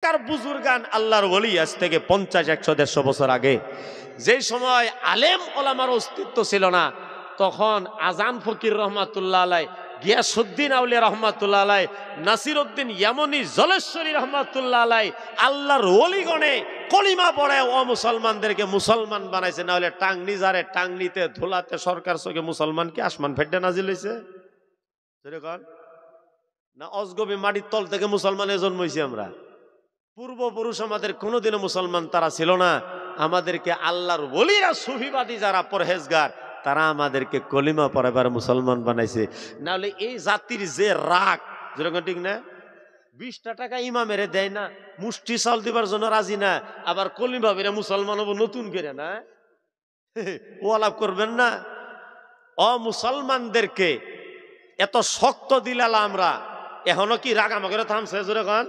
আগেকার বুজুর্গান আল্লাহর ওলি, আজ থেকে 50, 100, 150 বছর আগে, যেই সময় আলেম ওলামার অস্তিত্ব ছিল না, তখন আজান ফকির রহমাতুল্লাহ আলাই, গিয়াসউদ্দিন আউলিয়া রহমাতুল্লাহ আলাই, নাসিরউদ্দিন ইয়ামনি জলেশ্বরী রহমাতুল্লাহ আলাই, আল্লাহর ওলিগণে কলিমা পড়ে ও মুসলমানদেরকে মুসলমান বানাইছে। না হলে টাংনি যারে টাংনিতে ধুলাতে সরকার চোখে মুসলমানকে আসমান ফেডে নাজিল হয়েছে না, অজগবি মাটির তল থেকে মুসলমানে জন্মইছি আমরা। পূর্বপুরুষ আমাদের কোনোদিনও মুসলমান তারা ছিল না। আমাদেরকে আল্লাহর ওলিরা, সুফিবাদী যারা পরহেজগার, তারা আমাদেরকে কলিমা পড়াবার মুসলমান বানাইছে। না হলে এই জাতির যে রাগ, যেরকম ঠিক না, 20টা টাকা ইমামেরে দেয় না, মুষ্টি চাল দিবার জন্য রাজি না, আবার কলিমা বেরে মুসলমান হবো নতুন করে না, ও আলাপ করবেন না। মুসলমানদেরকে এত শক্ত দিলালা আমরা, এখনো কি রাগ আমাকে থামছে? যেরকম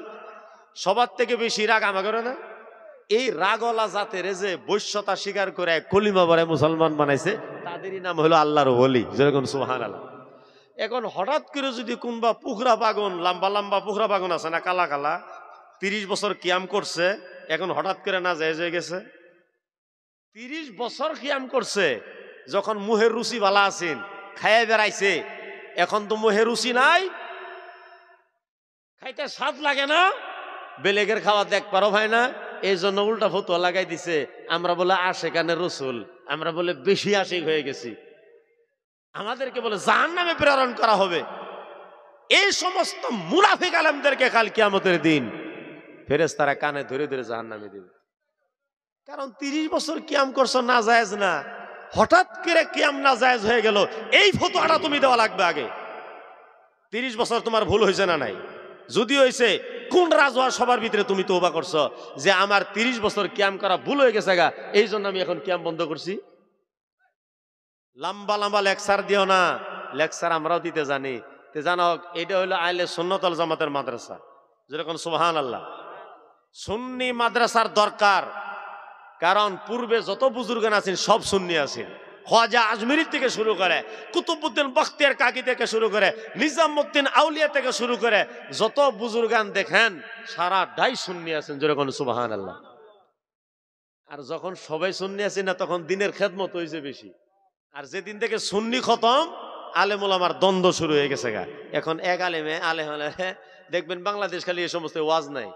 সবার থেকে বেশি রাগ আমাকে না। এই রাগলা জাতের যে বৈশ্যতা স্বীকার করে কলিমা পড়ে মুসলমান বানাইছে, তাদেরই নাম হলো আল্লাহর ওলি। যেরকম সুবহানাল্লাহ। এখন হঠাৎ করে যদি কোনবা পুখরা বাগন, লম্বা লম্বা পুখরা বাগন আছে না, কালা কালা, 30 বছর কিয়াম করছে, এখন হঠাৎ করে না যায় হয়ে গেছে। 30 বছর কিয়াম করছে, যখন মুহের রুচি ভালা আছেন, খাইয়ে বেড়াইছে, এখন তো মুহের রুচি নাই, খাইতে স্বাদ লাগে না, বেলেগের খাওয়া দেখ পারো ভাই না, এই জন্য উল্টা ফতুয়া লাগাই দিছে। আমরা বলে আশেকানে রসুল, আমরা বলে বেশি আশিক হয়ে গেছি, আমাদেরকে বলে জাহান্নামে প্রেরণ করা হবে। এই সমস্ত মুনাফিক আলেমদেরকে কাল কিয়ামতের দিন ফেরেশতারা কানে ধরে ধরে জাহান্নামে দিবে। কারণ 30 বছর কিয়াম করছো, না জায়েজ না, হঠাৎ করে কিয়াম না জায়েজ হয়ে গেল, এই ফতোয়াটা তুমি দেওয়া লাগবে আগে। 30 বছর তোমার ভুল হয়েছে না নাই? যদি হয়েছে, কোন রাজওয়া সবার ভিতরে তুমি তওবা করছো যে আমার 30 বছর কিয়াম করা ভুল হয়ে গেছে গা, এই জন্য আমি এখন কিয়াম বন্ধ করছি? লম্বা লম্বা লেকচার দিও না, লেকচার আমরাও দিতে জানি। তে জানা হোক, এটা হলো আহলে সুন্নাত ওয়াল জামাতের মাদ্রাসা। যেরকম সুবহানাল্লাহ, সুন্নি মাদ্রাসার দরকার। কারণ পূর্বে যত বুজুর্গান আছেন সব সুন্নি আছেন। খাজা আজমিরি থেকে শুরু করে, কুতুবউদ্দিন বখতিয়ার কাকি থেকে শুরু করে, নিজামউদ্দিন আউলিয়া থেকে শুরু করে, যত বুজুর্গান দেখেন সারা ডাই সুন্নি আছেন। যেরকম সুবহানাল্লাহ। আর যখন সবাই সুন্নি আছেন না, তখন দিনের খেদমত হয়েছে বেশি। আর যেদিন থেকে সুন্নি খতম, আলেম ওলামার দ্বন্দ্ব শুরু হয়ে গেছে গা। এখন এক আলেমে দেখবেন বাংলাদেশ খালি এই সমস্ত ওয়াজ নাই।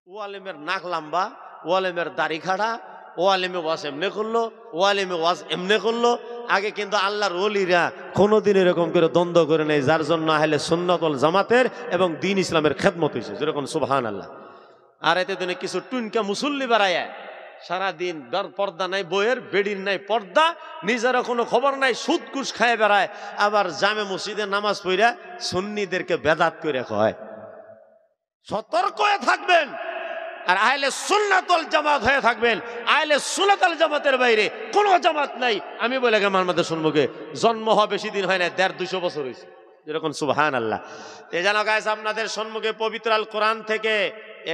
ও আলেমের নাক লম্বা, ও আলেমের দাড়ি খাড়া, ও আলেমে ওয়াজ এমনে করলো, ও আলেমে ওয়াজ এমনে করলো। আগে কিন্তু আল্লাহর ওলিরা কোনোদিন এরকম করে দ্বন্দ্ব করে নেই, যার জন্য আহলে সুন্নাত ওয়াল জামাতের এবং দ্বীন ইসলামের খেদমত হয়েছে। যেরকম সুবহানাল্লাহ। আর এতে দিনে কিছু টুনকা মুসল্লি বাড়ায়, সারাদিন পর্দা নাই, বইয়ের বেডির নাই পর্দা, নিজেরও কোনো খবর নাই, সুদ কুশ খায় বেড়ায়, আবার জামে মসজিদে নামাজ পড়া সুন্নিদেরকে বেদাত করে কয়। সতর্ক হয়ে থাকবেন, আর আহলে সুন্নাত ওয়াল জামাত হয়ে থাকবেন। আহলে সুন্নাত ওয়াল জামাতের বাইরে কোনো জামাত নাই। আমি বলে গেলাম আমাদের সম্মুখে, জন্ম হওয়া বেশি দিন হয় না, 150-200 বছর হয়েছে। যেরকম সুবহানাল্লাহ। এ জানো গাইস, আপনাদের সম্মুখে পবিত্র আল কোরআন থেকে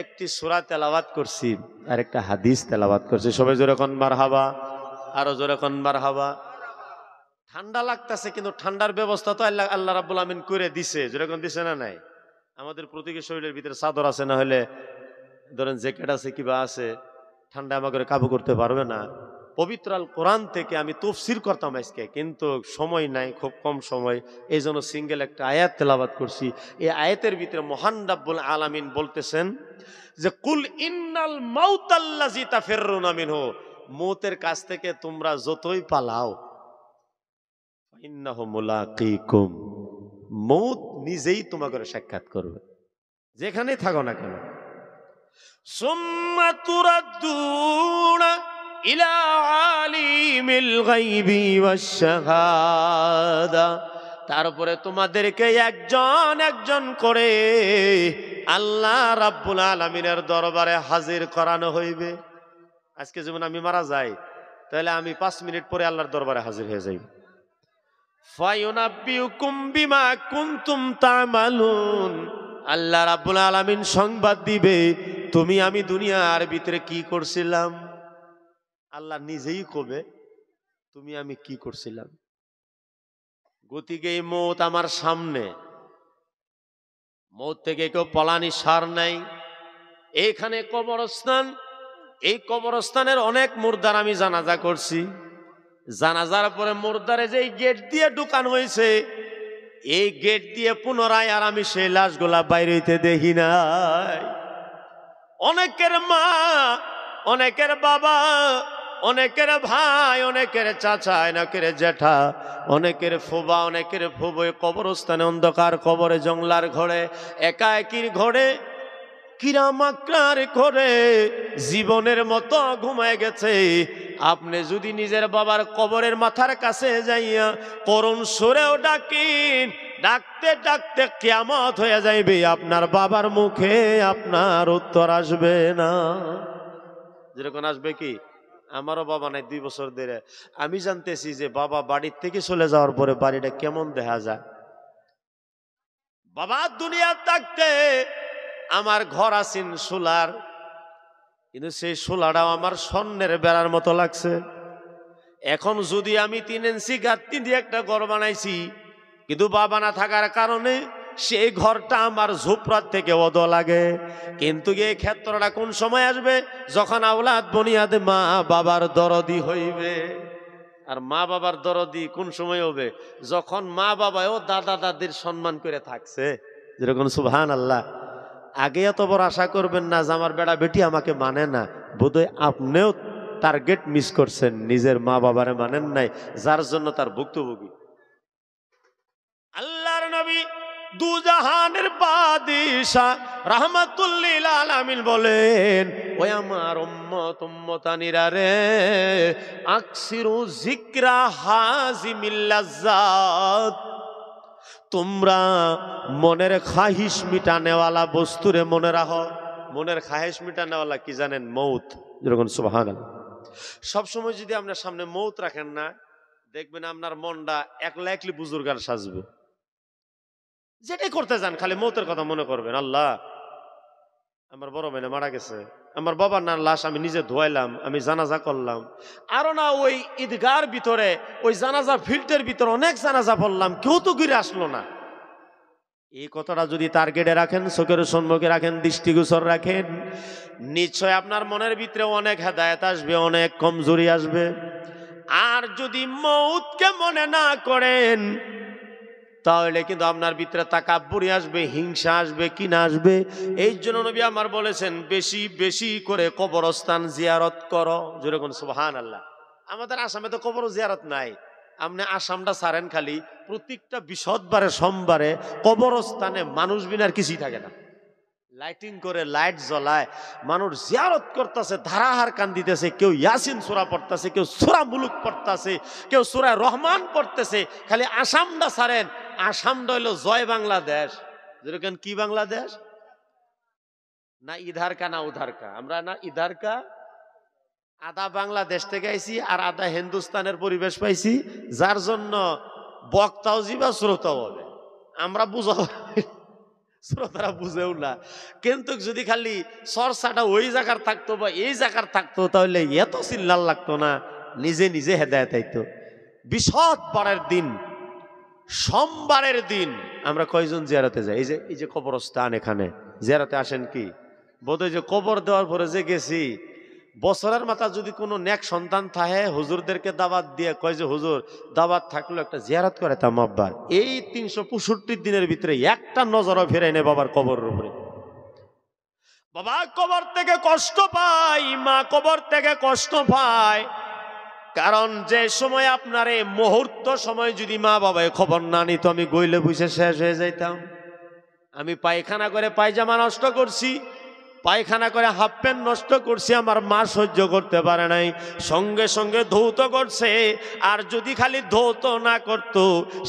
একটি সূরা তেলাওয়াত করছি আর একটা হাদিস তেলাওয়াত করছি। সবাই জোরে কোন মারহাবা, আরো জোরে কোন মারহাবা। ঠান্ডা লাগতেছে, কিন্তু ঠান্ডার ব্যবস্থা তো আল্লাহ রাব্বুল আমিন করে দিছে। যেরকম দিছে না নাই? আমাদের প্রত্যেকের শরীরের ভিতরে চাদর আছে, না হলে ধরেন জ্যাকেট আছে, কিবা আছে, ঠান্ডা আমাকে কাবু করতে পারবে না। পবিত্র আল কোরআন থেকে আমি তাফসীর করতাম আজকে, কিন্তু সময় নাই, খুব কম সময়, এই জন্য সিঙ্গেল একটা আয়াত তেলাওয়াত করছি। এই আয়াতের ভিতরে মহান রাব্বুল আলামিন বলতেছেন যে কুল ইন্নাল মাউতাল্লাযী তাফিররুনা মিনহু, মৌতের কাছ থেকে তোমরা যতই পালাও, ইন্নাহু মুলাকীকুম, মৌত নিজেই তোমাকে সাক্ষাৎ করবে, যেখানেই থাকো না কেন। সুম্মা তুরাদ্দুনা ইলা আলিমিল গায়বি ওয়াশ শাহাদা, তারপরে তোমাদেরকে একজন একজন করে আল্লাহ রাব্বুল আলামিনের দরবারে হাজির করানো হইবে। আজকে যেমন আমি মারা যাই, তাহলে আমি 5 মিনিট পরে আল্লাহর দরবারে হাজির হয়ে যাই। ফায়ুনাব্বিউকুম বিমা কুনতুম তা'মালুন, আল্লাহ রাব্বুল আলামিন সংবাদ দিবে তুমি আমি দুনিয়ার ভিতরে কি করছিলাম। আল্লাহ নিজেই কবে তুমি আমি কি করছিলাম। গতিকে এই মৌত আমার সামনে, মৌত থেকে কেউ পলানি সার নাই। এইখানে কবরস্থান, এই কবরস্থানের অনেক মুর্দার আমি জানাজা করছি। জানাজার পরে মুর্দারে যে গেট দিয়ে ঢুকানো হয়েছে, এই গেট দিয়ে পুনরায় আর আমি সেই লাশগুলা বাইরে হইতে দেখি নাই। অনেকের মা, অনেকের বাবা, অনেকের ভাই, অনেকের চাচা, অনেকের জ্যাঠা, অনেকের ফুবা, অনেকের ফুবো কবরস্থানে অন্ধকার কবরে জংলার ঘরে একা একই ঘরে কিরামাকড়ার ঘরে জীবনের মতো ঘুমায় গেছে। আপনি যদি নিজের বাবার কবরের মাথার কাছে যাইয়া করুণ সুরেও ডাকিন, ডাকতে ডাকতে কিয়ামত হয়ে যাইবে, আপনার বাবার মুখে আপনার উত্তর আসবে না। যেরকম আসবে কি, আমারও বাবা নাই 2 বছর ধরে। আমি জানতেছি যে বাবা বাড়ির থেকে চলে যাওয়ার পরে বাড়িটা কেমন দেখা যায়। বাবা দুনিয়া থাকতে আমার ঘর আছেন সোলার, কিন্তু সেই সোলাটাও আমার স্বর্ণের বেড়ার মতো লাগছে। এখন যদি আমি 3 ইঞ্চি গাঁথনি দিয়ে একটা ঘর বানাইছি, কিন্তু বাবা না থাকার কারণে সেই ঘরটা আমার ঝুপড়ার থেকে অদ লাগে। কিন্তু এই ক্ষেত্রটা কোন সময় আসবে, যখন আওলাদ বুনিয়াদে মা বাবার দরদি হইবে। আর মা বাবার দরদি কোন সময় হবে, যখন মা বাবাও দাদা দাদির সম্মান করে থাকছে। যেরকম সুবহানাল্লাহ। আগে এত বড় আশা করবেন না যে আমার বেটা বেটি আমাকে মানে না। বোধহয় আপনিও টার্গেট মিস করছেন, নিজের মা বাবারে মানেন নাই, যার জন্য তার ভুক্তভোগী। আল্লাহর নবী দুজাহানের বাদশা রাহমাতুল লিল আলামিন বলেন, ওই আমার উম্মত উম্মতানিরা রে, আকসিরু যিকরা হাজিমিল লাজ্জাত, তোমরা মনের খাহিশ মিটানেওয়ালা বস্তুরে মনে রাখো। মনের খাহিশ মিটানেওয়ালা কি জানেন? মৌত। যেরকম সুবহানাল্লাহ। সবসময় যদি আপনার সামনে মৌত রাখেন না, দেখবেন আপনার মনটা একলা একলি বুজুর্গার সাজবে। যেটাই করতে যান খালি মৌতের কথা মনে করবেন। আল্লাহ, আমার বড় ভাই মারা গেছে, আমার বাবার না লাশ আমি নিজে ধোয়াইলাম, আমি জানাজা করলাম। আরো না ওই ঈদগার ভিতরে ওই জানাজা ফিল্টের ভিতরে অনেক জানাজা পড়লাম, কেউ তো ঘুরে আসলো না। এই কথাটা যদি টার্গেটে রাখেন, চোখের সম্মুখে রাখেন, দৃষ্টিগোচর রাখেন, নিশ্চয় আপনার মনের ভিতরে অনেক হেদায়েত আসবে, অনেক কমজোরি আসবে। আর যদি মৌতকে মনে না করেন, তাহলে কিন্তু আপনার ভিতরে তাকাব্বুরি আসবে, হিংসা আসবে, কিনা আসবে। এই জন্য নবী আমার বলেছেন, বেশি বেশি করে কবরস্থান জিয়ারত করো। যেরকম সুবহানাল্লাহ। আমাদের আসামে তো কবর জিয়ারত নাই। আপনি আসামটা ছাড়েন, খালি প্রত্যেকটা বৃহস্পতিবারে সোমবারে কবরস্থানে মানুষ বিনার কিছুই থাকে না। লাইটিং করে, লাইট জ্বলায়, মানুষ জিয়ারত করতেছে, ধারাহার কান দিতেছে। কেউ ইয়াসিন সূরা পড়তেছে, কেউ সূরা মুলুক পড়তেছে, কেউ সূরা রহমান পড়তেছে। খালি আসামটা ছাড়েন, আসামটা হইল জয় বাংলাদেশ। যেরকম কি বাংলাদেশ না, ইধার কা না উধার কা। আমরা না ইধার কা, আধা বাংলাদেশ থেকে আইছি আর আধা হিন্দুস্তানের পরিবেশ পাইছি, যার জন্য বক্তাও জিবা শ্রোতাও হবে। আমরা বুঝাবো, শ্রোতারা বুঝেও না। কিন্তু যদি খালি চর্চাটা ওই জায়গার থাকতো বা এই জায়গার থাকতো, তাহলে এত চিল্লাল লাগতো না, নিজে নিজে হেদায়েত আইতো। বৃহস্পতিবারের দিন, সোমবারের দিন আমরা কয়জন জিয়ারতে যাই? এই যে কবরস্থান, এখানে জিয়ারতে আসেন কি? বোধহয় যে কবর দেওয়ার পরে যে গেছি, বছরের মাথা যদি কোনো নেক সন্তান থাকে, হুজুরদেরকে দাওয়াত দিয়ে কয় যে হুজুর দাওয়াত থাকলো একটা জিয়ারত করে তাম আব্বার। এই 365 দিনের ভিতরে একটা নজরও ফেরাই নেই বাবার কবরের উপরে। বাবা কবর থেকে কষ্ট পায়, মা কবর থেকে কষ্ট পায়। কারণ যে সময় আপনার এই মুহূর্ত সময় যদি মা বাবায় খবর না নিত, আমি গইলে বুঝে শেষ হয়ে যাইতাম। আমি পায়খানা করে পায়জামা নষ্ট করছি, পায়খানা করে হাফ প্যান্ট নষ্ট করছি, আমার মা সহ্য করতে পারে নাই, সঙ্গে সঙ্গে ধৌত করছে। আর যদি খালি ধৌত না করত,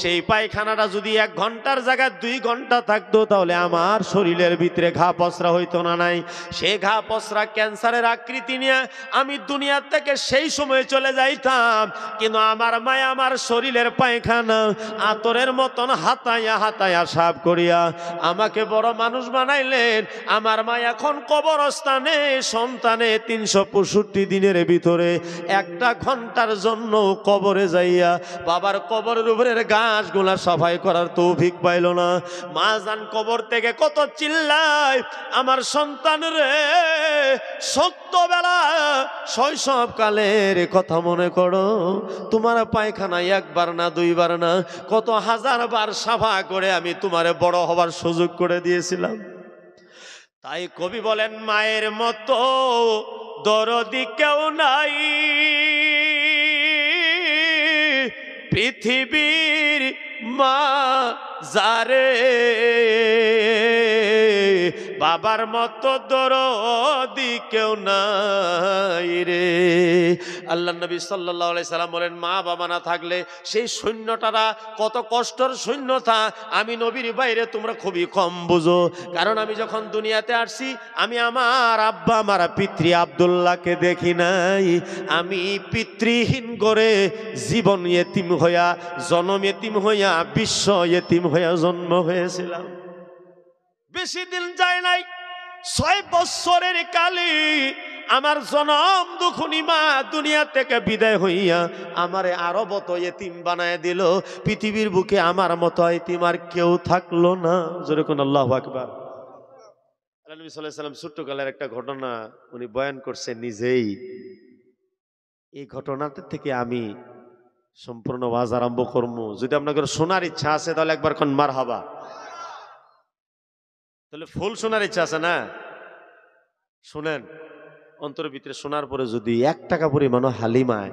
সেই পায়খানাটা যদি 1 ঘন্টার জায়গায় 2 ঘন্টা থাকতো, তাহলে আমার শরীরের ভিতরে ঘা পসরা হইতো না নাই। সেই ঘা পসরা ক্যান্সারের আকৃতি নিয়ে আমি দুনিয়া থেকে সেই সময় চলে যাইতাম। কিন্তু আমার মায়া আমার শরীরের পায়খানা আতরের মতন হাতাইয়া হাতাইয়া সাফ করিয়া আমাকে বড় মানুষ বানাইলেন। আমার মা এখন কবরস্থানে সন্তানে 365 দিনের ভিতরে একটা ঘন্টার জন্য কবরে যাইয়া বাবার কবরের উপরের গাছগুলা সাফাই করার তৌফিক পাইল না। মা জান কবর থেকে কত চিল্লায়, আমার সন্তান রে, সত্যবেলা শৈশবকালের কথা মনে করো, তোমার পায়খানায় একবার না দুইবার না কত হাজার বার সাফা করে আমি তোমারে বড় হবার সুযোগ করে দিয়েছিলাম। তাই কবি বলেন, মায়ের মতো দরদি কেউ নাই পৃথিবীর মা যারে, বাবার মতো দরদি কেউ নাই রে। আল্লাহ নবী সাল্লাল্লাহু আলাইহি সাল্লাম বলেন, মা বাবা না থাকলে সেই শূন্যতাটা কত কষ্টের শূন্যতা আমি নবীর বাইরে তোমরা খুবই কম বুঝো। কারণ আমি যখন দুনিয়াতে আসছি আমি আমার আব্বা আমার পিতৃ আব্দুল্লাহকে দেখি নাই। আমি পিতৃহীন করে জীবন ইয়েতিম হইয়া, জনম ইয়েতিম হইয়া, বিশ্ব ইয়েতিম হইয়া জন্ম হয়েছিলাম। বেশি দিন যায় নাই, 6 বছরের কালে আমার জনম দুখুনি মা দুনিয়া থেকে বিদায় হইয়া আমারে আরবত ইয়েতিম বানায় দিল। পৃথিবীর বুকে আমার মতো ইয়েতিম আর কেউ থাকলো না। যেরকম আল্লাহু আকবার। আল্লাহ নবী সাল্লাল্লাহু আলাইহি ওয়াসাল্লাম ছোট্টকালের একটা ঘটনা উনি বয়ান করছেন নিজেই। এই ঘটনাতে থেকে আমি সম্পূর্ণ ওয়াজ আরম্ভ করবো। যদি আপনাদের শোনার ইচ্ছা আছে তাহলে একবার কোন মারহাবা। তাহলে ফুল শোনার ইচ্ছা আছে না? শুনেন, অন্তরের ভিতরে শোনার পরে যদি 1 টাকা পরিমাণও হালিমায়,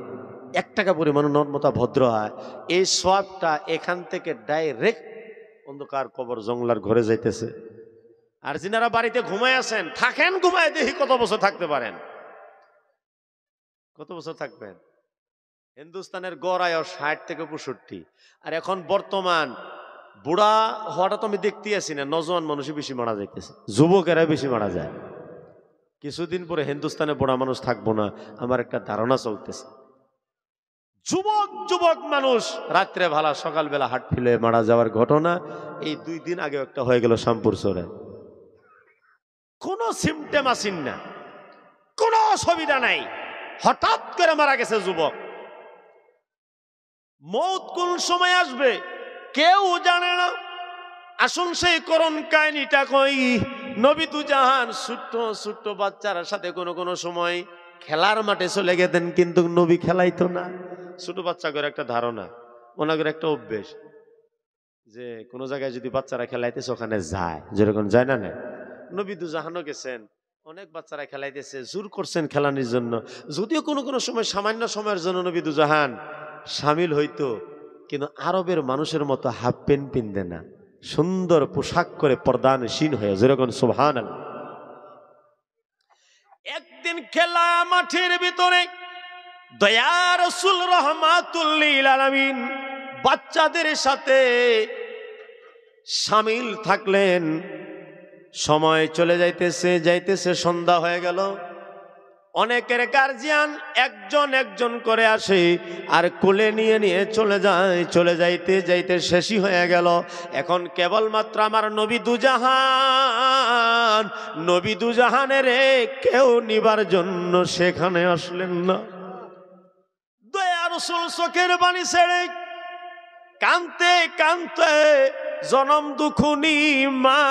1 টাকা পরিমাণও নর্মতা ভদ্র হয়, এই সওয়াবটা এখান থেকে ডাইরেক্ট অন্ধকার কবর জঙ্গলার ঘরে যাইতেছে। আর যিনারা বাড়িতে ঘুমায় আছেন, থাকেন ঘুমায়, দেখি কত বছর থাকতে পারেন। কত বছর থাকবেন? হিন্দুস্তানের গড় আয়ু 60 থেকে 65। আর এখন বর্তমান বুড়া হওয়াটা তো আমি দেখতেই আছি না, নজওয়ান মানুষই বেশি মারা যাইতেছে, যুবকেরা বেশি মারা যায়। কিছুদিন পরে হিন্দুস্তানে বুড়া মানুষ থাকবো না, আমার একটা ধারণা চলতেছে। যুবক যুবক মানুষ রাত্রে ভালা সকালবেলা হাট ফিলে মারা যাওয়ার ঘটনা এই 2 দিন আগে একটা হয়ে গেল শামপুর শহরে। কোনো সিমটেম আসেন না, কোনো অসুবিধা নাই, হঠাৎ করে মারা গেছে যুবক। মৌত কোন সময় আসবে কেউ জানে না। আসুন সেই করুণ কাহিনীটা কই। নবী দুজাহান ছোট্ট ছোট্ট বাচ্চার সাথে কোনো সময় খেলার মাঠে চলে গেতেন, কিন্তু নবী খেলাইতো না। ছোট বাচ্চা করে একটা ধারণা, মনে করে একটা অভ্যেস, যে কোনো জায়গায় যদি বাচ্চারা খেলাইতেছে ওখানে যায়, যেরকম যায় না না। নবী দুজাহানও গেছেন, অনেক বাচ্চারা খেলাইতেছে, জোর করছেন খেলানির জন্য। যদিও কোনো সময় সামান্য সময়ের জন্য নবী দুজাহান সামিল হইতো, কিন্তু আরবের মানুষের মতো হাফ প্যান্ট পিনতে না, সুন্দর পোশাক করে পর্দানশীল হয়ে, যেরকম সুবহানাল্লাহ। একদিন খেলা মাঠের ভিতরে দয়া রাসূল রাহমাতুল লিল আলামিন বাচ্চাদের সাথে শামিল থাকলেন। সময় চলে যাইতেছে, সন্ধ্যা হয়ে গেল। অনেকের গার্জিয়ান একজন একজন করে আসে আর কোলে নিয়ে চলে যাইতে শেষই হয়ে গেল। এখন কেবলমাত্র আমার নবী দুজাহানের কেউ নিবার জন্য সেখানে আসলেন না। দয়া রাসূল চোখের পানি ছেড়ে কাঁদতে কাঁদতে জনম দুখুনি মা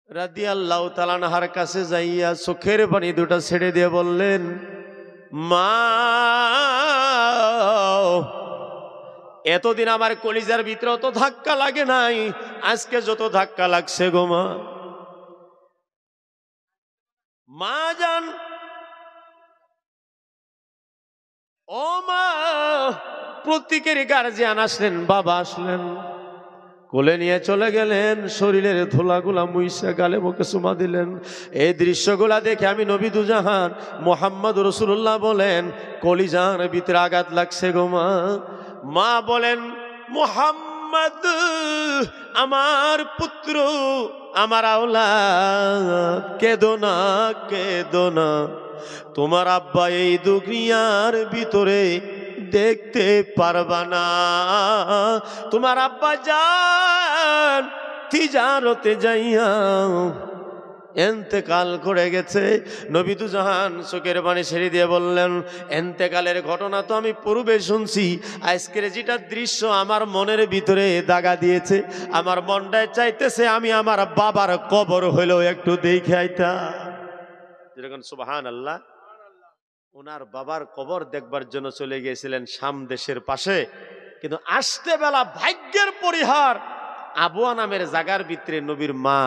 রাদিয়াল্লাহু তাআলা আনহার কাছে যাইয়া চোখের পানি দুটা ছেড়ে দিয়ে বললেন, মা, এতদিন আমার কলিজার ভিতরে অত ধাক্কা লাগে নাই, আজকে যত ধাক্কা লাগছে গো মা। মা জান, ও মা, প্রত্যেকের গার্জিয়ান আসলেন, বাবা আসলেন, কোলে নিয়ে চলে গেলেন, শরীরের ধুলাগুলা মুইসা গালে মুখে চুমা দিলেন। এই দৃশ্যগুলা দেখে আমি নবী দুজাহান মুহাম্মদ রাসূলুল্লাহ বলেন, কলিজার ভিতরে আঘাত লাগছে গো মা। মা বলেন, মুহাম্মদ আমার পুত্র, আমার আওলাদ, কেঁদো না, তোমার আব্বা এই দুনিয়ার ভিতরে দেখতে পারবা না। তোমার আব্বা জান তিজারতে যাইয়া এন্তেকাল করে গেছে। নবী দু জাহান চোখের পানি ছেড়ে দিয়ে বললেন, এন্তেকালের ঘটনা তো আমি পূর্বে শুনছি, আজকের যেটা দৃশ্য আমার মনের ভিতরে দাগা দিয়েছে। আমার মনটায় চাইতেছে আমি আমার বাবার কবর হইলেও একটু দেখে আইতাম। যেরকম সুবহানাল্লাহ। ওনার বাবার কবর দেখবার জন্য চলে গিয়েছিলেন শাম দেশের পাশে, কিন্তু আসতে বেলা ভাগ্যের পরিহার আবুয়া নামের জাগার ভিতরে নবীর মা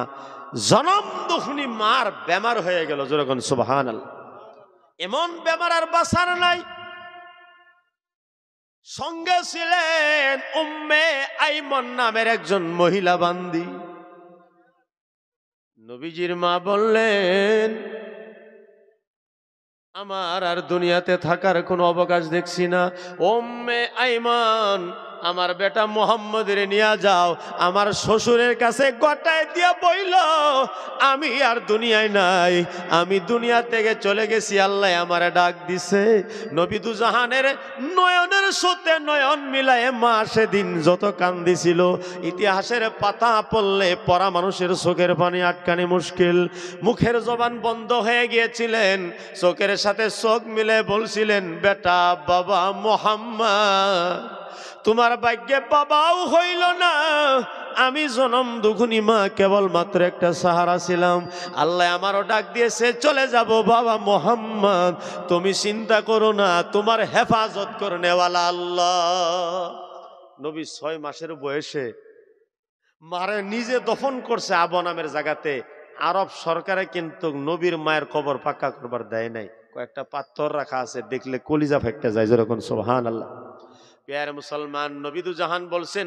জনম দুখনি মার বেমার হয়ে গেল। যেরকম সুবহানাল্লাহ। এমন বেমার আর বাঁচার নাই। সঙ্গে ছিলেন উম্মে আইমন নামের একজন মহিলা বান্দি। নবীজির মা বললেন, আমার আর দুনিয়াতে থাকার কোনো অবকাশ দেখছি না। উম্মে আইমান, আমার বেটা মুহাম্মদের নিয়ে যাও, আমার শ্বশুরের কাছে গটায় দিয়া বইল আমি আর দুনিয়ায় নাই, আমি দুনিয়া থেকে চলে গেছি, আল্লাহ আমারে ডাক দিছে। নবী দু জাহানের নয়নের সাথে নয়ন মিলায়ে মা সেদিন যত কান্দিছিল, ইতিহাসের পাতা পড়লে পড়া মানুষের চোখের পানি আটকানি মুশকিল। মুখের জবান বন্ধ হয়ে গিয়েছিলেন, চোখের সাথে চোখ মিলে বলছিলেন, বেটা বাবা মুহাম্মদ, তোমার ভাগ্যে বাবাও হইল না, আমি জনম দুগুনি মা কেবলমাত্র একটা সাহারা ছিলাম, আল্লাহ আমারও ডাক দিয়েছে চলে যাব বাবা মুহাম্মদ, তুমি চিন্তা করো না, তোমার হেফাজত করনেওয়ালা আল্লাহ। নবী 6 মাসের বয়সে মারে নিজে দফন করছে আবু নামের জায়গাতে। আরব সরকারে কিন্তু নবীর মায়ের কবর পাক্কা করবার দেয় নাই, কয়েকটা পাথর রাখা আছে, দেখলে কলিজা ফেটে যায়। যেরকম সুবহানাল্লাহ। প্যার মুসলমান, নবী দু জাহান বলছেন,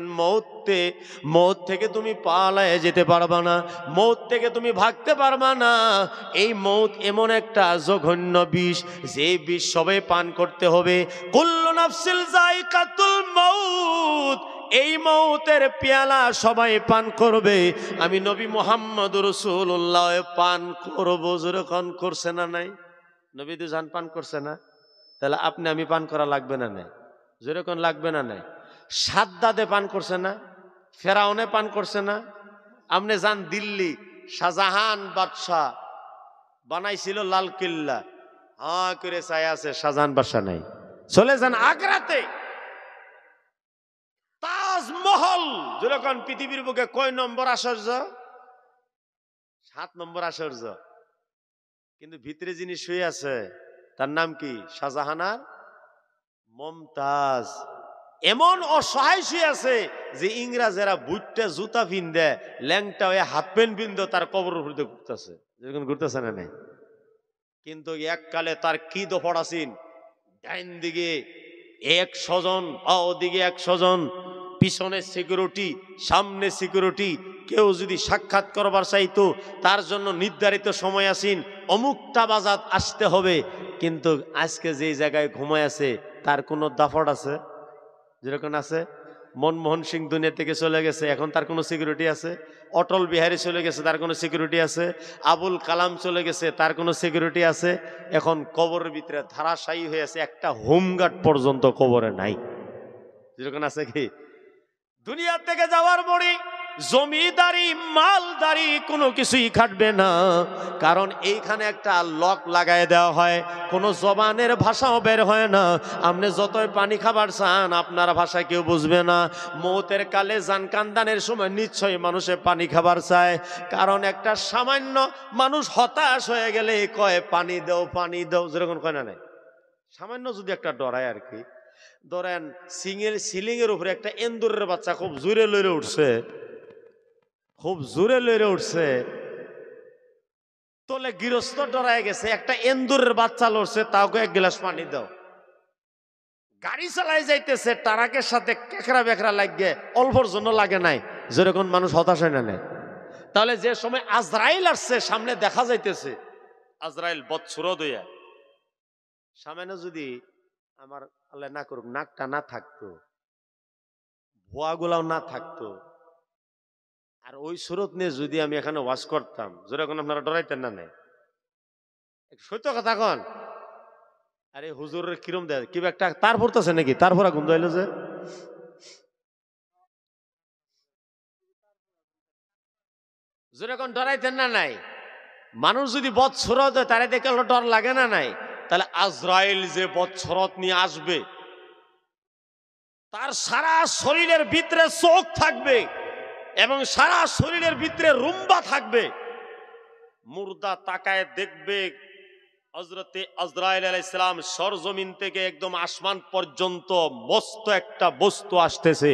মৌত থেকে তুমি পালায়ে যেতে পারবা না, মৌত থেকে তুমি ভাগতে পারবা না। এই মৌত এমন একটা জঘন্য বিষ, যে বিষ সবাই পান করতে হবে। কুল্লু নাফসিল যায়িকাতুল মাউত, এই মৌতের পেয়ালা সবাই পান করবে। আমি নবী মুহাম্মদ রাসূলুল্লাহ পান করব। যেরকম করছে না নাই? নবী দু জাহান পান করছে না? তাহলে আপনি আমি পান করা লাগবে না নাই? যেরকম লাগবে না নাই? সাদ্দাদে পান করছে না? ফেরাউনে পান করছে না? আপনি যান দিল্লি, শাহজাহান বাদশাহ বানাইছিল লাল কিল্লা, হ্যাঁ করে চাই আছে, শাহজাহান বাদশাহ নাই। চলে যান আগ্রাতে, তাজমহল যেরকম পৃথিবীর বুকে কয় নম্বর আশ্চর্য? 7 নম্বর আশ্চর্য। কিন্তু ভিতরে যিনি শুয়ে আছে তার নাম কি? শাহজাহান আর মমতাজ। এমন অসহায় শুয়ে আছে যে ইংরাজেরা বুটটা জুতা পিন্দে, ল্যাংটা হয়ে হাত প্যান্ট পিন্দে তার কবর উপরে ঘুরতেছে। যেরকম ঘুরতেছে না নাই? কিন্তু এককালে তার কি দফড় আছেন, ডাইন দিকে 100 জন, ওদিকে 100 জন, পিছনে সিকিউরিটি, সামনে সিকিউরিটি। কেউ যদি সাক্ষাৎ করবার চাইতো তার জন্য নির্ধারিত সময় আসেন, অমুকটা বাজাত আসতে হবে। কিন্তু আজকে যে জায়গায় ঘুমায় আছে তার কোনো দাফট আছে? যেরকম আছে মনমোহন সিং দুনিয়া থেকে চলে গেছে, এখন তার কোনো সিকিউরিটি আছে? অটল বিহারী চলে গেছে, তার কোনো সিকিউরিটি আছে? আবুল কালাম চলে গেছে, তার কোনো সিকিউরিটি আছে? এখন কবরের ভিতরে ধারাশায়ী হয়ে আছে, একটা হোমগার্ড পর্যন্ত কবরে নাই। যেরকম আছে কি? দুনিয়া থেকে যাওয়ার পরে জমিদারি মালদারি কোনো কিছুই খাটবে না, কারণ এইখানে একটা লক লাগাই দেওয়া হয়, কোনো জবানের ভাষাও বের হয় না। আপনি যতই পানি খাবার চান আপনার ভাষা কেউ বুঝবে না। মৌতের কালে জান কান্দানের সময় নিশ্চয়ই মানুষে পানি খাবার চায়, কারণ একটা সামান্য মানুষ হতাশ হয়ে গেলে কয় পানি দাও পানি দাও। যেরকম কয় না নাই? সামান্য যদি একটা ডরায় আর কি। ধরেন সিলিং এর উপরে একটা এন্দুরের বাচ্চা খুব জোরে লড়ে উঠছে, খুব জোরে লড়ে উঠছে, তোলে গৃহস্থ ডরায় গেছে, একটা এন্দুরের বাচ্চা লড়ছে, তাওকে 1 গ্লাস পানি দাও। গাড়ি চালাই যাইতেছে, টারাকের সাথে কেকড়া বেকড়া লাগে, অল্পর জন্য লাগে নাই। যেরকম মানুষ হতাশ হয় না নাই? তাহলে যে সময় আজরাইল আসছে, সামনে দেখা যাইতেছে আজরাইল বৎসুরত হইয়া, সামনে যদি আমার আল্লাহ না করুক নাকটা না থাকতো, ভুয়াগুলাও না থাকতো, আর ওই সুরত নিয়ে যদি আমি এখানে ওয়াজ করতাম, যেরকম আপনারা ডরাইতেন না নাই? সত্য কথা কন। আরে হুজুরের কিরম দেয়, কি একটা তার পড়তেছে নাকি? তারপর আগুন ধরলো যে যেরকম ডরাইতেন না নাই? মানুষ যদি বৎসরত হয় তারে দেখে ডর লাগে না নাই? তাহলে আজরাইল যে বৎসরত নিয়ে আসবে, তার সারা শরীরের ভিতরে চোখ থাকবে এবং সারা শরীরের ভিতরে রুম্বা থাকবে। মুর্দা তাকায় দেখবে হযরতে আজরাইল আলাইহিস সালাম সরজমিন থেকে একদম আসমান পর্যন্ত মস্ত একটা বস্তু আসতেছে,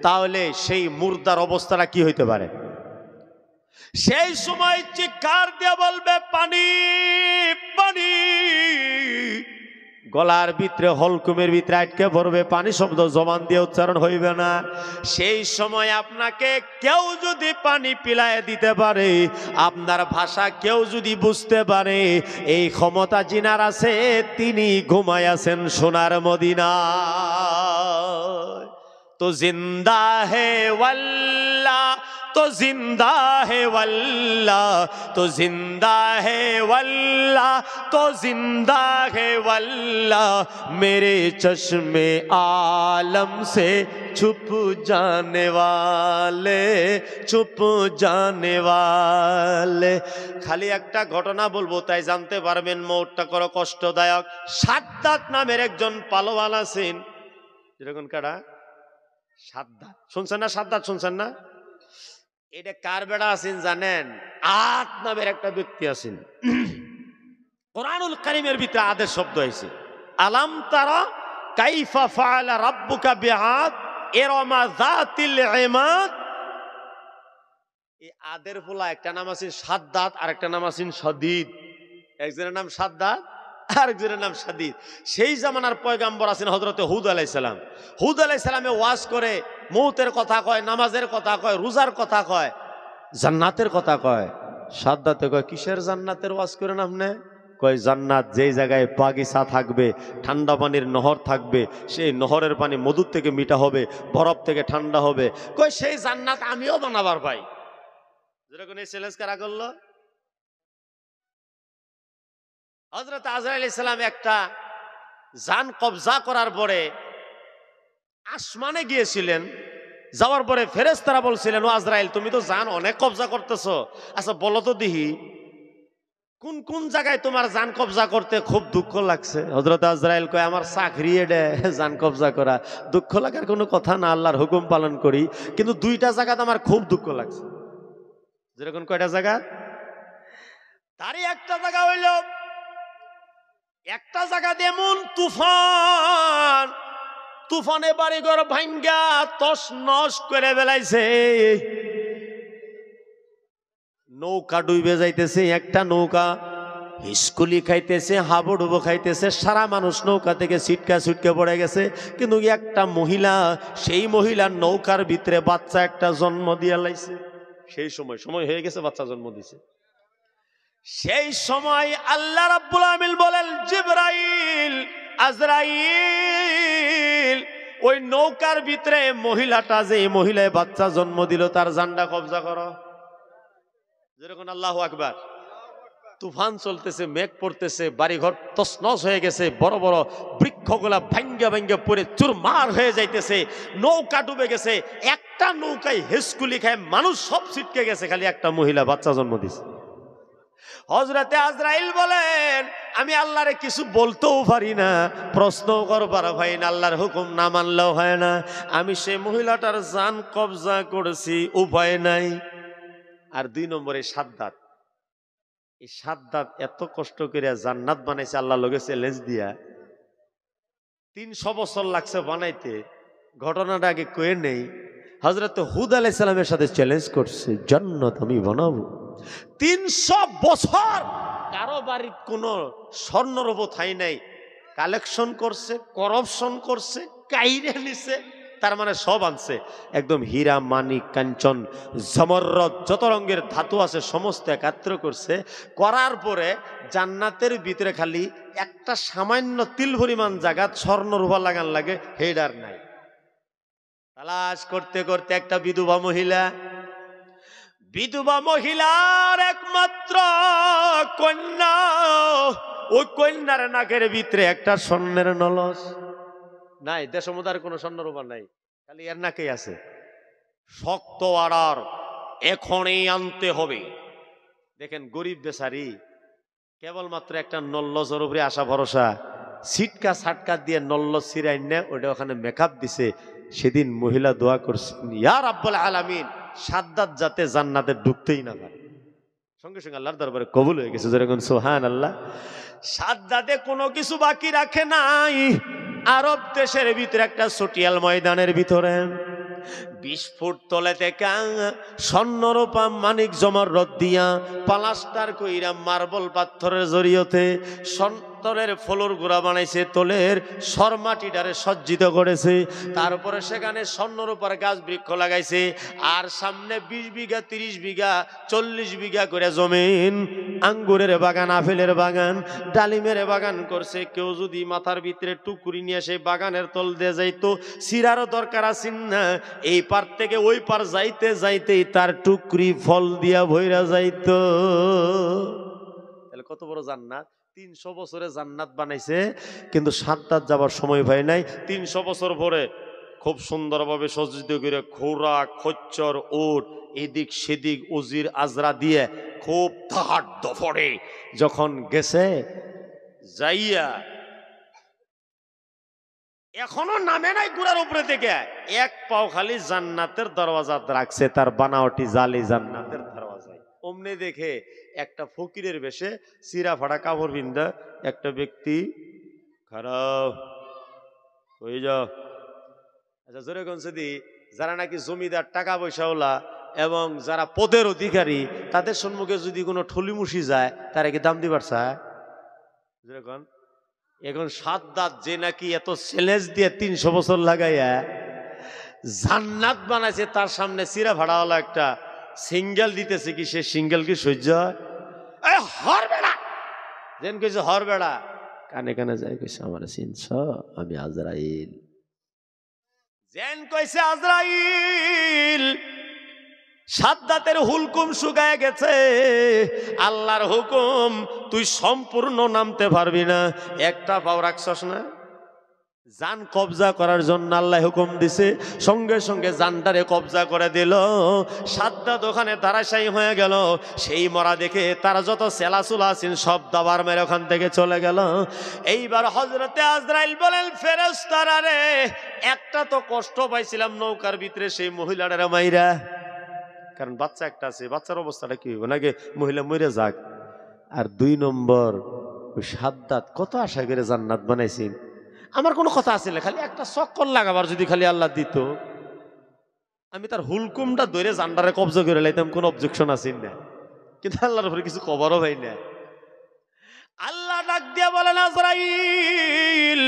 তাহলে সেই মুর্দার অবস্থাটা কি হইতে পারে? সেই সময় চিৎকার দিয়ে বলবে পানি পানি, গলার ভিতরে হলকুমের ভিতরে আটকে পড়বে, পানি শব্দ জবান দিয়ে উচ্চারণ হইবে না। সেই সময় আপনাকে কেউ যদি পানি পিলায় দিতে পারে, আপনার ভাষা কেউ যদি বুঝতে পারে, এই ক্ষমতা জিনার আছে, তিনি ঘুমায় আছেন সোনার মদিনা। তো জিন্দা হে ওয়াল্লাহ, तो जिंदा है वल्लाह, तो जिंदा है वल्लाह, तो जिंदा है वल्लाह, मेरे चश्मे आलम से छुप जाने वाले, छुप जाने वाले। খালি একটা ঘটনা বলবো, তাই জানতে পারবেন মওতটা কত কষ্টদায়ক। সাদ্দাত নামের একজন পালোয়ান আছেন। যেরকম কারা? সাদ্দাত শুনছেন না? সাদ্দাত শুনছেন না? এটা কার বেড়া আছেন জানেন? আদ নামের একটা ব্যক্তি আছেন। কোরআনুল কারীমের ভিতরে আদের শব্দ হয়েছে। আলাম তারা কাইফা ফাআলা রাব্বুকা বিআদ ইরমা যাতিল ইমাদ। এই আদের ফুলা একটা নাম আছে সাদ্দাত, আর একটা নাম আছে সাদিদ। একজনের নাম সাদ্দাত, আরেকজনের নাম সাদিদ। সেই জামানার পয়গাম্বর আছেন হযরতে হুদ আলাইহিস সালাম। হুদ আলাইহিস সালামে ওয়াজ করে, মৌতের কথা কয়, নামাজের কথা কয়, রোজার কথা কয়, জান্নাতের কথা কয়। সাদ্দাতে কয় কিসের জান্নাতের ওয়াজ করেন আপনি? কয় জান্নাত যেই জায়গায় বাগিচা থাকবে, ঠান্ডা পানির নহর থাকবে, সেই নহরের পানি মধুর থেকে মিঠা হবে, বরফ থেকে ঠান্ডা হবে। কয় সেই জান্নাত আমিও বানাবার ভাই। যেরকম এই চ্যালেঞ্জ কারা করলো? হযরত আজরাইল আলাইহিস সালাম একটা জান কবজা করার পরে আসমানে গিয়েছিলেন। যাওয়ার পরে ফেরেশতারা বলছিলেন, ও আজরাইল তুমি তো জান অনেক কবজা করতেছো, আচ্ছা বলো তো দেখি কোন কোন জায়গায় তোমার জান কবজা করতে খুব দুঃখ লাগছে? হযরত আজরাইল কয় আমার চাকরি এটা জান কবজা করা, দুঃখ লাগার কোনো কথা না, আল্লাহর হুকুম পালন করি, কিন্তু দুইটা জায়গাতে আমার খুব দুঃখ লাগছে। যেরকম কয়টা জায়গা? তারই একটা জায়গা হইল, একটা জায়গাতে এমন তুফান, তুফানে বাড়িঘর ভাঙ্গা তস নস করে বেলাইছে, নৌকা ডুবে যাইতেছে, একটা নৌকা হিসকুলি খাইতেছে, হাবুডুবো খাইতেছে, সারা মানুষ নৌকা থেকে ছিটকা ছিটকে পড়ে গেছে। কিন্তু একটা মহিলা, সেই মহিলার নৌকার ভিতরে বাচ্চা একটা জন্ম দিয়ে লাইছে। সেই সময় সময় হয়ে গেছে, বাচ্চা জন্ম দিছে। সেই সময় আল্লাহ রাব্বুল আমিন বলেন, জিবরাইল, আজরাইল, ওই নৌকার ভিতরে মহিলাটা, যে মহিলায় বাচ্চা জন্ম দিল, তার জানটা কবজা করো। যেরকম আল্লাহু আকবার। তুফান চলতেছে, মেঘ পড়তেছে, বাড়িঘর তছনছ হয়ে গেছে, বড় বড় বৃক্ষগুলা ভাঙ্গা ভাঙ্গা পড়ে চুরমার হয়ে যাইতেছে, নৌকা ডুবে গেছে, একটা নৌকায় হেসকুলি খায় মানুষ সব ছিটকে গেছে, খালি একটা মহিলা বাচ্চা জন্ম দিছে। হযরতে আজরাইল বলেন, আমি আল্লাহরে কিছু বলতেও পারি না, প্রশ্নও করবার ভাই না, আল্লাহর হুকুম না মানলেও হয় না। আমি সেই মহিলাটার জান কবজা করেছি, উপায় নাই। আর দুই নম্বরে সাদ্দাত, এই সাদ্দাত এত কষ্ট করে জান্নাত বানাইছে আল্লাহ লগে চ্যালেঞ্জ দিয়া। 300 বছর লাগছে বানাইতে। ঘটনাটা আগে কয়ে নেই। হযরত হুদ আলাইহিস সালামের সাথে চ্যালেঞ্জ করছে, জান্নাত আমি বানাবো। 300 বছর কারো বাড়ির কোনো স্বর্ণরূপ ঠাই নাই, কালেকশন করছে, করপশন করছে, কাইরে নিছে, তার মানে সব আনছে, একদম হীরা, মানিক, কাঞ্চন, জমররদ, যত রঙের ধাতু আছে সমস্ত একাত্র করছে। করার পরে জান্নাতের ভিতরে খালি একটা সামান্য তিল পরিমাণ জায়গা স্বর্ণরূপা লাগান লাগে, হেডার নাই। তালাশ করতে করতে একটা বিধবা মহিলা, বিধবা মহিলার একমাত্র কন্যা, ওই কন্যার নাকের ভিতরে একটা স্বর্ণের নলস নাই, দেশমুদার কোনো স্বর্ণরূপা নাই, খালি এর নাকেই আছে। শক্ত আড়ার, এখনই আনতে হবে। দেখেন গরিব বেচারি কেবলমাত্র একটা নল্লজর উপরে আশা ভরসা, সিটকা সাটকা দিয়ে নল্ল সিরাই না ওটা ওখানে মেকআপ দিছে। সেদিন মহিলা দোয়া করছেন, ইয়া রাব্বুল আলামিন সাদ্দাত যাতে জান্নাতে ঢুকতেই না পারে। সঙ্গে সঙ্গে আল্লাহর দরবারে কবুল হয়ে গেছে। যেরকম সুবহানাল্লাহ। সাদ্দাতে কোনো কিছু বাকি রাখে নাই। আরব দেশের ভিতরে একটা চটিয়াল ময়দানের ভিতরে 20 ফুট তলে থেকে স্বর্ণরূপা মানিক জমররত দিয়া প্লাস্টার কইরা মার্বল পাথরের জরিয়তে সন্তরের ফলর গুড়া বানাইছে, তোলের শর্মাটিটারে সজ্জিত করেছে। তারপরে সেখানে স্বর্ণরূপার গাছ বৃক্ষ লাগাইছে। আর সামনে 20 বিঘা 30 বিঘা 40 বিঘা করে জমিন আঙ্গুরের বাগান, আপেলের বাগান, ডালিমের বাগান করছে। কেউ যদি মাথার ভিতরে টুকুরি নিয়ে সেই বাগানের তল দিয়ে যাইতো, সিরারও দরকার আছেন না। এই পার থেকে ওই পার যাইতে যাইতেই তার টুকরি ফল দিয়া ভইরা যাইতো। তাহলে কত বড় জান্নাত! 300 বছরে জান্নাত বানাইছে, কিন্তু সাদ্দাত যাবার সময় পায় নাই। 300 বছর পরে খুব সুন্দরভাবে সজ্জিত করে ঘোড়া, খচ্চর, উট, এদিক সেদিক উজির আজরা দিয়ে খুব ধাট দফড়ে যখন গেছে, যাইয়া এখনো নামে নাই গুড়ার উপরে থেকে, এক পাও খালি জান্নাতের দরওয়াজা রাখছে, তার বানাওটি জালি জান্নাতের দরওয়াজায়। অমনি দেখে একটা ফকিরের বেশে চিরা ফাড়া কাপড় বিন্দা একটা ব্যক্তি খারাপ হয়ে যাও। আচ্ছা জোরে গঞ্চদি যারা নাকি জমিদার, টাকা পয়সাওয়ালা এবং যারা পদের অধিকারী, তাদের সম্মুখে যদি কোনো ঠলিমুষি যায়, তারা কি দাম দিবার চায়? যেরকম এখন সাদ্দাত যে নাকি এত চ্যালেঞ্জ দিয়ে 300 বছর লাগাইয়া জান্নাত বানাইছে, তার সামনে চিরা ভাড়াওয়ালা একটা সিঙ্গেল দিতেছে, কি সে সিঙ্গেল কি সহ্য হয়? হর বেড়া যেন কইছে, হর বেড়া কানে কানে যায় কইছে, আমার চিনছ, আমি আজরাইল। যেন কইছে আজরাইল, সাদ্দাতের হুলকুম শুকায় গেছে। আল্লাহর হুকুম, তুই সম্পূর্ণ নামতে পারবি না, একটা পাও রাখছস না। জান কবজা করার জন্য আল্লাহ হুকুম দিছে, সঙ্গে সঙ্গে জানটারে কবজা করে দিল। সাদ্দাত ওখানে ধারাশায়ী হয়ে গেল। সেই মরা দেখে তারা যত সেলাসুলা আছেন সব দাবার মেরে ওখান থেকে চলে গেল। এইবার হযরতে আজরাইল বলেন, ফেরেশতারা রে, একটা তো কষ্ট পাইছিলাম নৌকার ভিতরে সেই মহিলাটারে মাইরা, কারণ বাচ্চা একটা আছে, বাচ্চার অবস্থাটা কি হইব নাকি, মহিলা মরে যাক। আর 2 নম্বর, ওই সাদ্দাত কত আশা করে জান্নাত বানাইছেন। আমার কোনো কথা আছে না, খালি একটা চক্কর লাগাবার যদি খালি আল্লাহ দিত, আমি তার হুলকুমটা ধরে জান্ডারে কবজা করে লাইতাম, কোনো অবজেকশন আছে না। কিন্তু আল্লাহর উপরে কিছু খবরও ভাই না। আল্লাহ ডাক দিয়া বলেন, আজরাইল,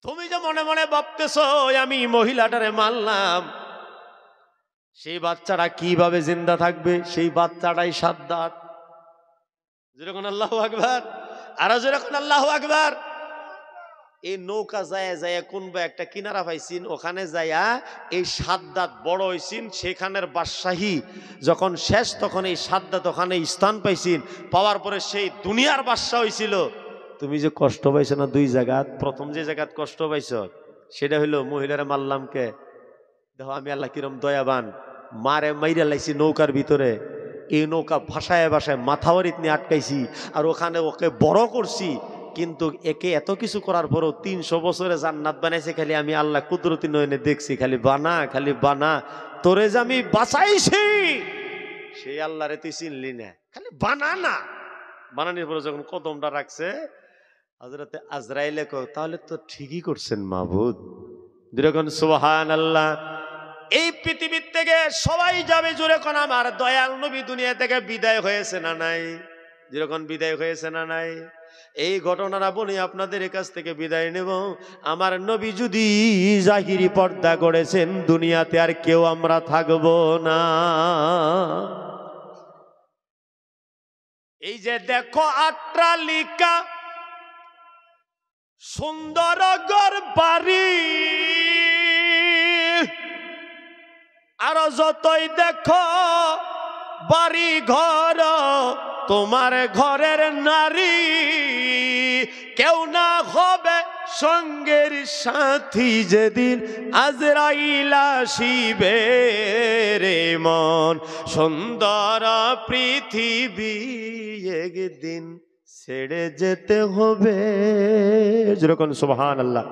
তুমি যে মনে মনে ভাবতেছ আমি মহিলাটারে মারলাম, সেই বাচ্চাটা কিভাবে জিন্দা থাকবে? সেই বাচ্চাটাই সাদ্দাত। যেরকম আল্লাহু আকবার, আরো যেরকম আল্লাহু আকবার। এই নৌকা যায় যায় কোনবা একটা কিনারা পাইছিন, ওখানে যায়া এই সাদ্দাত বড় হইছিন, সেখানের বাদশাহী যখন শেষ, তখন এই সাদ্দাত ওখানে স্থান পাইছিন। পাওয়ার পরে সেই দুনিয়ার বাদশা হইছিল। তুমি যে কষ্ট পাইছো না 2 জায়গাত, প্রথম যে জায়গাত কষ্ট পাইছ সেটা হইলো মহিলারা মারলামকে। দেখো আমি আল্লাহ কিরম দয়াবান, মারে মাইরা লাইছি নৌকার ভিতরে, এই নৌকা ভাসায় ভাসায় মাথাওয়ারিত নিয়ে আটকাইছি, আর ওখানে ওকে বড় করছি। কিন্তু একে এত কিছু করার পরও 300 বছরে জান্নাত বানাইছে, খালি আমি আল্লাহ কুদরতি নয়নে দেখছি, খালি বানা খালি বানা, তোরে যে আমি বাঁচাইছি সেই আল্লাহ রে তুই চিনলি না, খালি বানা না। বানানোর পরে যখন কদমটা রাখছে, হযরতে আজরাইলে কয়, তাহলে তো ঠিকই করছেন মাবুদ। যেরকম সুবহানাল্লাহ। এই পৃথিবীর থেকে সবাই যাবে, জোরে কোন আমার দয়াল নবী দুনিয়া থেকে বিদায় হয়েছে না নাই? যেরকম বিদায় হয়েছে না নাই? এই ঘটনাটা বলে আপনাদের কাছ থেকে বিদায় নেব। আমার নবী যদি জাহিরি পর্দা করেছেন, দুনিয়াতে আর কেউ আমরা থাকব না। এই যে দেখো আট্রালিকা সুন্দর ঘর বাড়ি, আর যতই দেখো বাড়ি ঘর, তোমার ঘরের নারী কেউ না হবে সঙ্গের সাথী যেদিন আজরাইল আসিবে রে মন, সুন্দর পৃথিবী একদিন ছেড়ে যেতে হবে। যেরকম সুবহানাল্লাহ।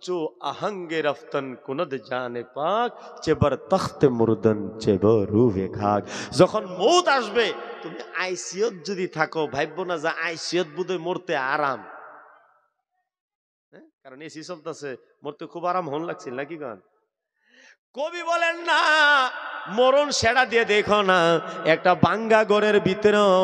जो आहंगे रफ्तन कुनद जाने पाक চেবার তখতে মুরদন চেব রুহে খাক। যখন মৌত আসবে তুমি আইসিয়ত যদি থাকো ভাববো না যে আইসিয়ত বোধহয় মরতে আরাম, কারণ এসি চলতেছে, মরতে খুব আরাম হন লাগছিল নাকি গান। কবি বলেন না মরণ সেরা দিয়ে দেখো না, একটা বাঙ্গা ঘরের ভিতরেও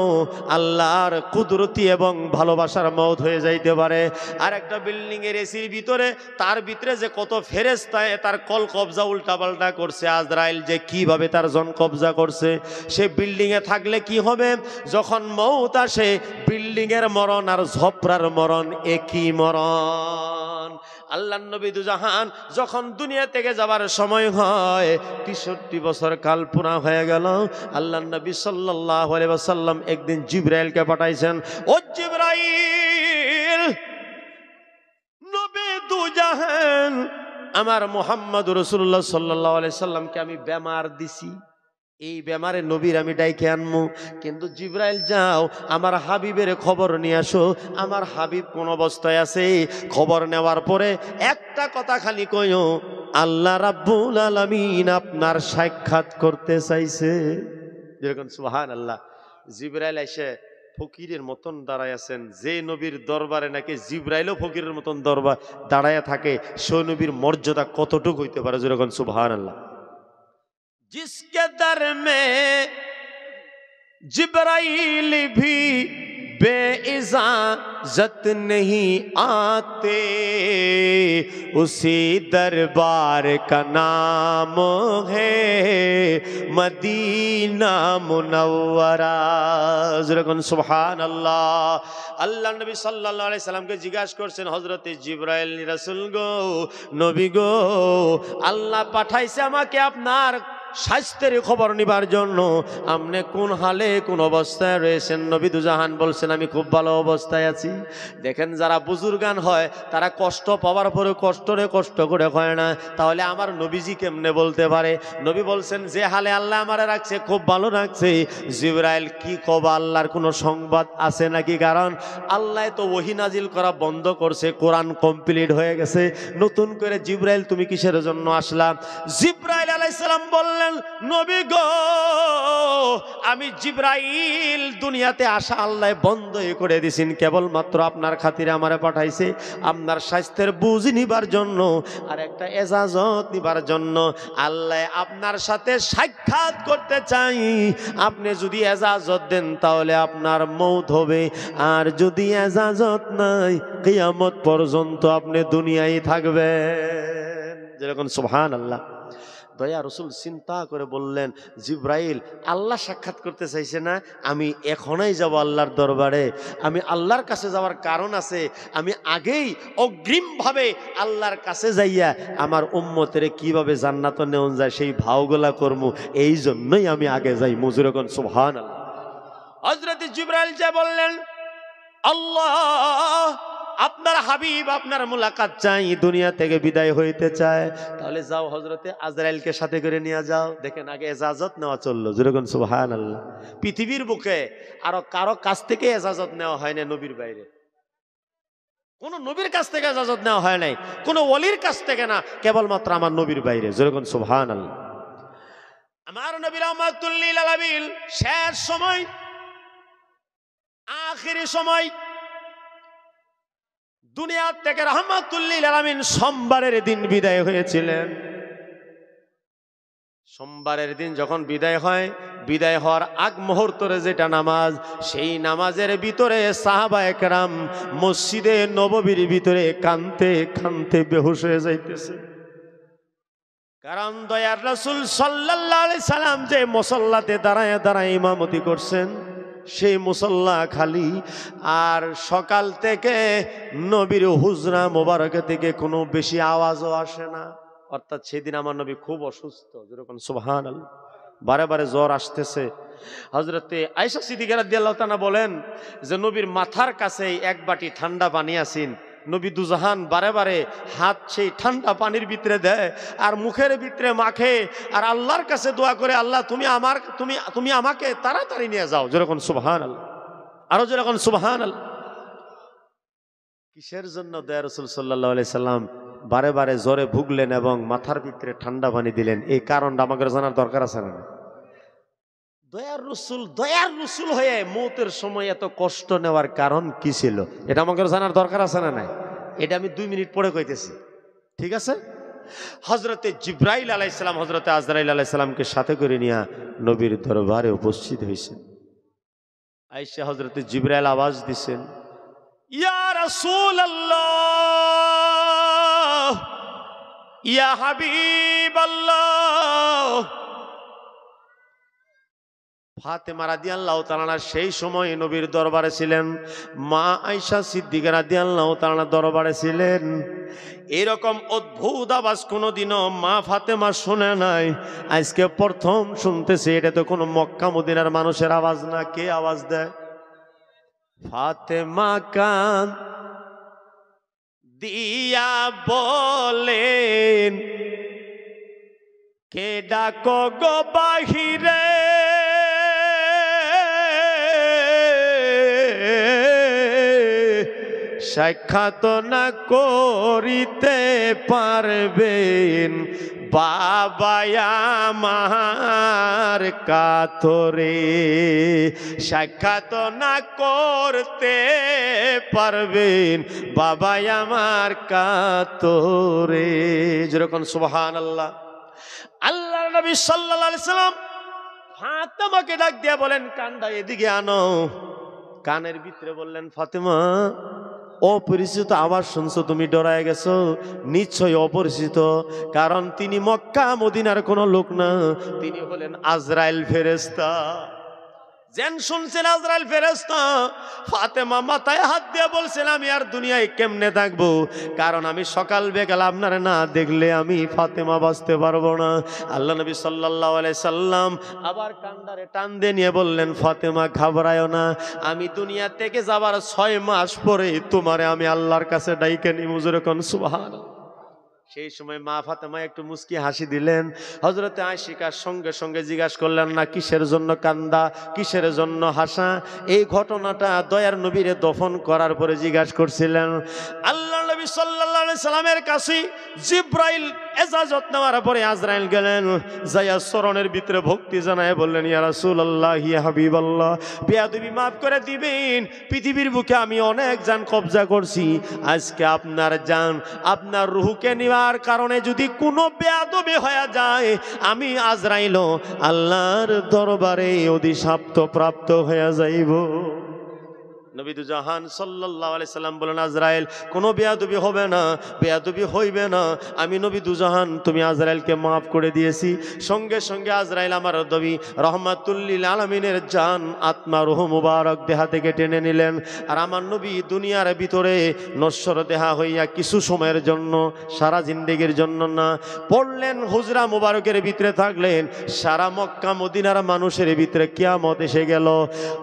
আল্লাহর কুদরতি এবং ভালোবাসার মওত হয়ে যাইতে পারে। আর একটা বিল্ডিং এর এসির ভিতরে, তার ভিতরে যে কত ফেরেশতা তার কল কবজা উল্টাপাল্টা করছে, আজরাইল যে কিভাবে তার জন কবজা করছে। সে বিল্ডিং এ থাকলে কি হবে, যখন মওত আসে বিল্ডিং এর মরণ আর ঝোপড়ার মরণ একই মরণ। আল্লাহ নবী দুজাহান যখন দুনিয়া থেকে যাবার সময় হয়, ৬৩ বছর কাল পুরা হয়ে গেল। আল্লাহ নবী সাল্লাল্লাহু আলাইহি ওয়াসাল্লাম একদিন জিবরাইলকে পাঠাইছেন, ও জিবরাইল, নবী দুজাহান আমার মুহাম্মদ রাসূলুল্লাহ সাল্লাল্লাহু আলাইহি সাল্লামকে আমি বেমার দিছি, এই বেমারে নবীর আমি ডাইকে আনমু, কিন্তু জিবরাইল যাও আমার হাবিবের খবর নিয়ে আসো, আমার হাবিব কোন অবস্থায় আছে। খবর নেওয়ার পরে একটা কথা খালি কইও, আল্লাহ রাব্বুল আলামিন আপনার সাক্ষাৎ করতে চাইছে। যেরকম সুবহানাল্লাহ। জিবরাইল এসে ফকিরের মতন দাঁড়ায় আছেন, যে নবীর দরবারে নাকি জিবরাইলও ফকিরের মতন দরবার দাঁড়ায় থাকে, সে নবীর মর্যাদা কতটুকু হইতে পারে। যেরকম সুবহানাল্লাহ। जिसके दर में जिब्राइल भी बेइजाजत नहीं आते, उसी दरबार का नाम है मदीना मुनव्वरा। सुभान अल्लाह। আল্লাহ নবী সাল্লাল্লাহু আলাইহি সাল্লামকে জিজ্ঞাসা করছেন, হযরতে জিবরাইল রাসূল গো, নবী গো, আল্লাহ পাঠাইছে আমাকে আপনার স্বাস্থ্যের খবর নিবার জন্য, আপনি কোন হালে কোন অবস্থায় রয়েছেন? নবী দুজাহান বলছেন, আমি খুব ভালো অবস্থায় আছি। দেখেন যারা বুজুর্গান হয় তারা কষ্ট পাওয়ার পরে কষ্ট করে হয় না, তাহলে আমার নবীজি কেমনে বলতে পারে? নবী বলছেন, যে হালে আল্লাহ আমারে রাখছে খুব ভালো রাখছে। জিবরাইল কি কবা, আল্লাহর কোনো সংবাদ আছে নাকি? কারণ আল্লাহ তো ওহী নাজিল করা বন্ধ করছে, কোরআন কমপ্লিট হয়ে গেছে, নতুন করে জিবরাইল তুমি কিসের জন্য আসলা? জিবরাইল আলাইহিস সালাম বললেন, নবী গো, আমি জিবরাইল দুনিয়াতে আসা আল্লাহ বন্ধ করে দিয়েছেন, কেবলমাত্র আপনার খাতিরে আমারে পাঠাইছে, আপনার স্বাস্থ্যের বুঝ নিবার জন্য আর একটা এজাজত নিবার জন্য। আল্লাহ আপনার সাথে সাক্ষাৎ করতে চাই, আপনি যদি এজাজত দেন তাহলে আপনার মওত হবে, আর যদি এজাজত নাই কিয়ামত পর্যন্ত আপনি দুনিয়ায় থাকবেন। যেরকম সুবহানাল্লাহ। দয়া রসুল চিন্তা করে বললেন, জিবরাইল আল্লাহ সাক্ষাৎ করতে চাইছে না, আমি এখনই যাব আল্লাহর দরবারে। আমি আল্লাহর কাছে যাওয়ার কারণ আছে, আমি আগেই অগ্রিমভাবে আল্লাহর কাছে যাইয়া আমার উম্মতের কিভাবে জান্নাতে নেওয়া যায় সেই ভাওগুলা করবো, এই জন্যই আমি আগে যাই। মুজুরগণ সুবহানাল্লাহ। হযরত জিবরাইল যা বললেন, আল্লাহ আপনার হাবিব আপনার মুলাকাত চাই, দুনিয়া থেকে বিদায় হইতে চায়, তাহলে যাও হযরতে আজরাইলকে সাথে করে নিয়ে যাও। দেখেন আগে এজাজত নেওয়া চললো। যেরকম সুবহানাল্লাহ। পৃথিবীর বুকে আরো কারো কাছ থেকে এজাজত নেওয়া হয় না, নবীর বাইরে কোন নবীর কাছ থেকে এজাজত নেওয়া হয় নাই, কোন ওলির কাছ থেকে না, কেবলমাত্র আমার নবীর বাইরে। যেরকম সুবহানাল্লাহ। আমার নবী রাহমাতুল লিল আলামিন শেষ সময়, আখিরি সময়, দুনিয়া থেকে রাহমাতুল লিল আলামিন সোমবারের দিন বিদায় হয়েছিলেন। সোমবারের দিন যখন বিদায় হয়, বিদায় হওয়ার আগ মুহূর্তের যেটা নামাজ, সেই নামাজের ভিতরে সাহাবায়ে কেরাম মসজিদে নববীর ভিতরে কানতে কানতে বেহুশ হয়ে যাইতেছে। কারণ দয়ার রাসূল সাল্লাল্লাহু আলাইহি সাল্লাম যে মুসল্লাতে দাঁড়ায় দাঁড়ায় ইমামতি করছেন, সেই মুসল্লা খালি, আর সকাল থেকে নবীর হুজরা মোবারক থেকে কোনো বেশি আওয়াজও আসে না। অর্থাৎ সেদিন আমার নবী খুব অসুস্থ। যেরকম সুবহানাল্লাহ, বারে বারে জ্বর আসতেছে। হযরতে আয়েশা সিদ্দিকা রাদিয়াল্লাহু তাআলা বলেন যে নবীর মাথার কাছে এক বাটি ঠান্ডা পানি আসিন, নবী দুজাহান বারে বারে হাত সেই ঠান্ডা পানির ভিতরে দেয় আর মুখের ভিতরে মাখে আর আল্লাহর কাছে দোয়া করে, আল্লাহ তুমি আমাকে তাড়াতাড়ি নিয়ে যাও। যেরকম সুবহানাল্লাহ, আরো যেরকম সুবহানাল্লাহ। কিসের জন্য দয়া রাসূল সাল্লাল্লাহু আলাইহি সাল্লাম বারে বারে জ্বরে ভুগলেন এবং মাথার ভিতরে ঠান্ডা পানি দিলেন? এই কারণটা আমাদের জানার দরকার আছে না? দয়ার রসুল হয়ে মৌতের সময় এত কষ্ট নেওয়ার কারণ কি ছিল, এটা আমাদের জানার দরকার আছে না? নাই, এটা আমি 2 মিনিট পরে কইতেছি, ঠিক আছে? হযরতে জিবরাইল আলাইহিস সালাম হযরতে আজরাইল আলাইহিস সালামকে সাথে করে নিয়ে নবীর দরবারে উপস্থিত হয়েছেন। আয়েশা হযরতে জিবরাইল আওয়াজ দিছেন, ইয়া রাসূলুল্লাহ, ইয়া হাবিবাল্লাহ। ফাতেমা রাদিয়াল্লাহু তাআলা সেই সময় নবীর দরবারে ছিলেন, মা আয়েশা সিদ্দিকা রাদিয়াল্লাহু তাআলা দরবারে ছিলেন। এরকম অদ্ভুত আওয়াজ কোনোদিনও মা ফাতেমা শুনে নাই, আজকে প্রথম শুনতেছে। এটা তো কোনো মক্কা মদিনার মানুষের আওয়াজ না, কে আওয়াজ দেয়? ফাতেমা কান দিয়া বলেন, কে ডাকো গো বাহিরে, সাক্ষাৎ না করিতে পারবেন বাবা আমার কাতরে, সাক্ষাৎ না করতে পারবেন বাবা আমার কাতরে। যেরকম সুবহানাল্লাহ। আল্লাহর নবী সাল্লাল্লাহু আলাইহি সাল্লাম ফাতেমাকে ডাক দিয়া বলেন, কানটা এদিকে আনো। কানের ভিতরে বললেন, ফাতেমা, অপরিচিত আওয়াজ শুনছো, তুমি ডরায় গেছো? নিশ্চয় অপরিচিত, কারণ তিনি মক্কা মদিনার কোন লোক না, তিনি হলেন আজরাইল ফেরেশতা। যেন শুনছেন আজরাইল ফেরেশতা। ফাতেমা মাথায় হাত দিয়ে বলছেন, আমি আর দুনিয়ায় কেমনে থাকবো, কারণ আমি সকাল বিকাল আপনারা না দেখলে আমি ফাতেমা বাঁচতে পারবো না। আল্লাহ নবী সাল্লাল্লাহু আলাইহি সাল্লাম আবার কান্ডারে টান দিয়ে নিয়ে বললেন, ফাতেমা ঘাবড়ায়ও না, আমি দুনিয়া থেকে যাবার 6 মাস পরে তোমারে আমি আল্লাহর কাছে ডাইকে নিমু। যেরকম সুবহানাল্লাহ। সেই সময় মা ফাতেমা একটু মুস্কি হাসি দিলেন। হযরতে আয়েশা সঙ্গে সঙ্গে জিজ্ঞাসা করলেন, না কিসের জন্য কান্দা, কিসের জন্য হাসা? এই ঘটনাটা দয়ার নবীরে দফন করার পরে জিজ্ঞাসা করছিলেন। আল্লাহ নবী সাল্লাল্লাহু আলাইহি সাল্লামের কাছে জিবরাইল ইজাজত নেওয়ার পরে আজরাইল গেলেন, যায়া চরণের ভিতরে ভক্তি জানায় বললেন, ইয়া রাসূলুল্লাহ, ইয়া হাবিবাল্লাহ, বেয়াদবি মাফ করে দিবেন। পৃথিবীর বুকে আমি অনেক জান কবজা করছি, আজকে আপনার জান, আপনার রূহকে নেওয়ার কারণে যদি কোনো বেয়াদবি হয়ে যায়, আমি আজরাইল আল্লাহর দরবারে অভিশাপ্ত প্রাপ্ত হয়ে যাইব। নবী দুজাহান সাল্লাল্লাহু আলাইহি সাল্লাম বলেন, আজরাইল কোনো বেয়াদবি হবে না, বেয়াদবি হইবে না, আমি নবী দুজাহান তুমি আজরাইলকে মাফ করে দিয়েছি। সঙ্গে সঙ্গে আজরাইল আমার নবী রহমাতুল লিল আলামিনের জান, আত্মা, রূহ মুবারক দেহা থেকে টেনে নিলেন। আর আমার নবী দুনিয়ার ভিতরে নশ্বর দেহা হইয়া কিছু সময়ের জন্য, সারা জিন্দেগির জন্য না, পড়লেন হুজরা মুবারকের ভিতরে থাকলেন। সারা মক্কা মদিনার মানুষের ভিতরে কিয়ামত এসে গেল।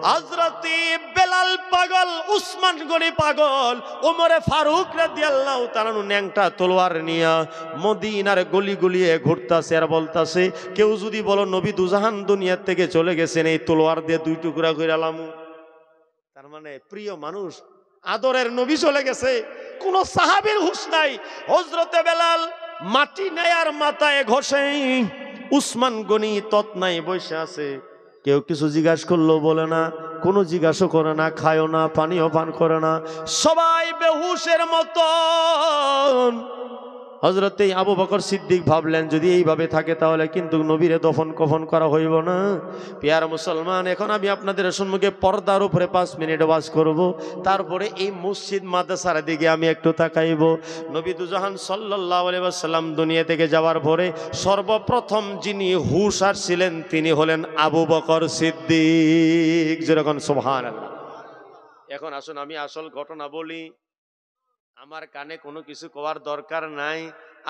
হযরতে বেলাল পাগল, উসমান গনি পাগল, ওমরে ফারুক রাদিয়াল্লাহু তাআলা ন্যাংটা তলোয়ার নিয়া মদিনার গলি গলিয়ে ঘুরতাছে আর বলতাছে, কেউ যদি বলো নবী দুজাহান দুনিয়া থেকে চলে গেছেন, এই তলোয়ার দিয়ে 2 টুকরা কইরা লামু। তার মানে প্রিয় মানুষ, আদরের নবী চলে গেছে, কোন সাহাবীর হুঁশ নাই। হযরতে বেলাল মাটি নেয়ার মাথায় ঘষে, উসমান গনি তত নাই বসে আছে। কেউ কিছু জিজ্ঞাসা করলো বলে না, কোনো জিজ্ঞাসা করে না, খায়ও না, পানিও পান করে না, সবাই বেহুশের মতন। হযরতে আবু বকর সিদ্দিক ভাবলেন, যদি এইভাবে থাকে তাহলে কিন্তু নবীরে দফন কফন করা হইব না। পিয়ার মুসলমান, এখন আমি আপনাদের সম্মুখে পর্দার উপরে 5 মিনিট ওয়াজ করব, তারপরে এই মসজিদ মাদ্রাসার দিকে আমি একটু তাকাইব। নবী দুজাহান সাল্লাল্লাহু আলাইহি ওয়াসাল্লাম দুনিয়া থেকে যাওয়ার পরে সর্বপ্রথম যিনি হুঁশ আসছিলেন তিনি হলেন আবু বকর সিদ্দিক। যেরকম সুবহানাল্লাহ। এখন আসুন আমি আসল ঘটনা বলি, আমার কানে কোনো কিছু কওয়ার দরকার নাই।